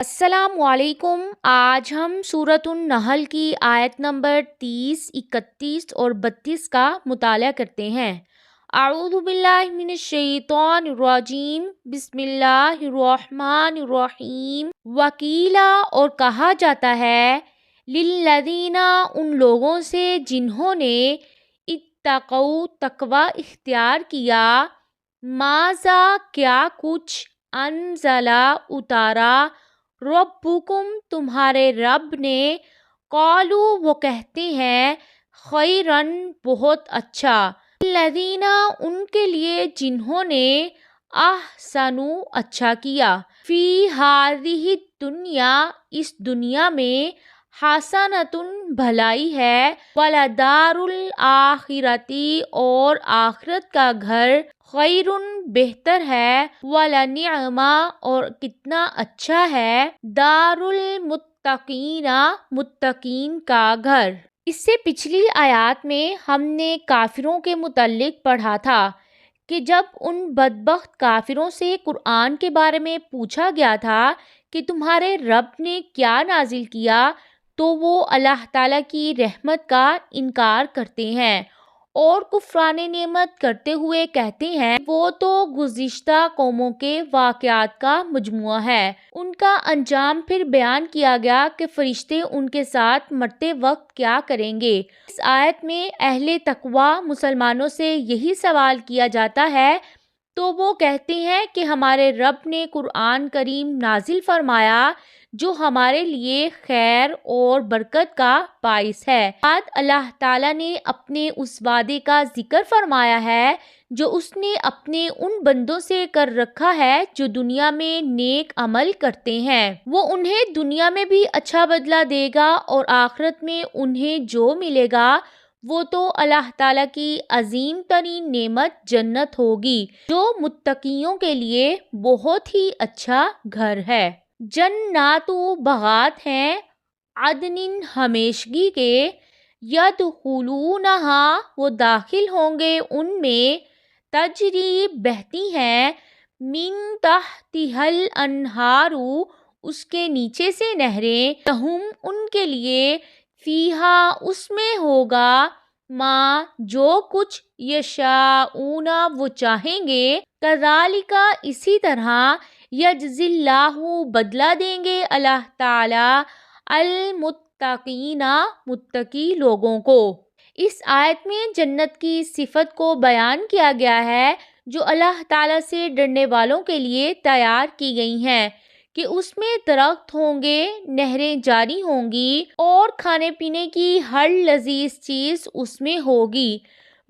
السلام علیکم۔ آج ہم سورۃ النحل کی آیت نمبر 30، 31 اور 32 کا مطالعہ کرتے ہیں۔ اعوذ باللہ من الشیطان الرجیم، بسم اللہ الرحمن الرحیم۔ وکیلا، اور کہا جاتا ہے، للذین، ان لوگوں سے جنہوں نے اتقوا، تقوی اختیار کیا، ماذا، کیا کچھ، انزلا، اتارا، ربکم، تمہارے رب نے، قالو، وہ کہتے ہیں، خیرن، بہت اچھا، الذین، ان کے لیے جنہوں نے، احسنو، اچھا کیا، فی ہذہ الدنیا، اس دنیا میں، حسنۃ، بھلائی ہے، ولدار الآخرۃ، اور آخرت کا گھر، خیر، بہتر ہے، ولنعم، اور کتنا اچھا ہے، دار المتقین، متقین کا گھر۔ اس سے پچھلی آیات میں ہم نے کافروں کے متعلق پڑھا تھا کہ جب ان بدبخت کافروں سے قرآن کے بارے میں پوچھا گیا تھا کہ تمہارے رب نے کیا نازل کیا، تو وہ اللہ تعالیٰ کی رحمت کا انکار کرتے ہیں اور کفران نعمت کرتے ہوئے کہتے ہیں وہ تو گزشتہ قوموں کے واقعات کا مجموعہ ہے۔ ان کا انجام پھر بیان کیا گیا کہ فرشتے ان کے ساتھ مرتے وقت کیا کریں گے۔ اس آیت میں اہل تقوی مسلمانوں سے یہی سوال کیا جاتا ہے تو وہ کہتے ہیں کہ ہمارے رب نے قرآن کریم نازل فرمایا جو ہمارے لیے خیر اور برکت کا باعث ہے۔ بعد اللہ تعالیٰ نے اپنے اس وعدے کا ذکر فرمایا ہے جو اس نے اپنے ان بندوں سے کر رکھا ہے جو دنیا میں نیک عمل کرتے ہیں۔ وہ انہیں دنیا میں بھی اچھا بدلہ دے گا اور آخرت میں انہیں جو ملے گا وہ تو اللہ تعالیٰ کی عظیم ترین نعمت جنت ہوگی جو متقیوں کے لیے بہت ہی اچھا گھر ہے۔ جنات، باغات ہیں، عدن، ہمیشگی کے، یدخلونہا، وہ داخل ہوں گے ان میں، تجری، بہتی ہیں، من تحتہا الانہار، اس کے نیچے سے نہریں، لہم، ان کے لیے، فیہا، اس میں ہوگا، ما، جو کچھ، یشاؤون، وہ چاہیں گے، کذالک، اسی طرح، یجزی اللہ، بدلہ دیں گے اللہ تعالی، المتقین، متقی لوگوں کو۔ اس آیت میں جنت کی صفت کو بیان کیا گیا ہے جو اللہ تعالیٰ سے ڈرنے والوں کے لیے تیار کی گئی ہیں کہ اس میں درخت ہوں گے، نہریں جاری ہوں گی اور کھانے پینے کی ہر لذیذ چیز اس میں ہوگی۔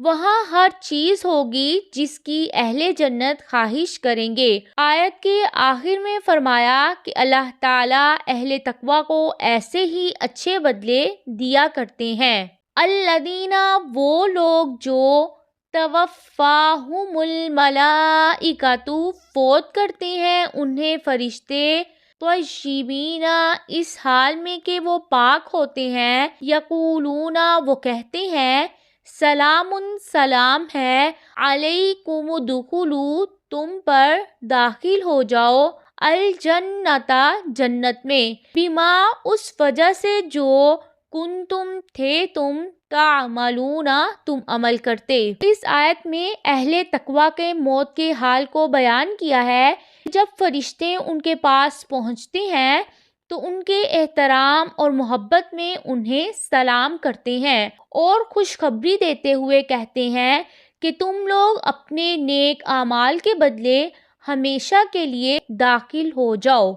وہاں ہر چیز ہوگی جس کی اہل جنت خواہش کریں گے۔ آیت کے آخر میں فرمایا کہ اللہ تعالیٰ اہل تقوی کو ایسے ہی اچھے بدلے دیا کرتے ہیں۔ الذین، وہ لوگ جو، توفاہم الملائکۃ، فوت کرتے ہیں انہیں فرشتے، طیبین، اس حال میں کہ وہ پاک ہوتے ہیں، یقولون، وہ کہتے ہیں، سلام، سلام ہے، علیکم، ادخلوا، تم پر داخل ہو جاؤ، الجنت، جنت میں، بما، اس وجہ سے جو، کنتم، تھے تم، تعملون، تم عمل کرتے۔ اس آیت میں اہل تقوی کے موت کے حال کو بیان کیا ہے۔ جب فرشتے ان کے پاس پہنچتے ہیں تو ان کے احترام اور محبت میں انہیں سلام کرتے ہیں اور خوشخبری دیتے ہوئے کہتے ہیں کہ تم لوگ اپنے نیک اعمال کے بدلے ہمیشہ کے لیے داخل ہو جاؤ۔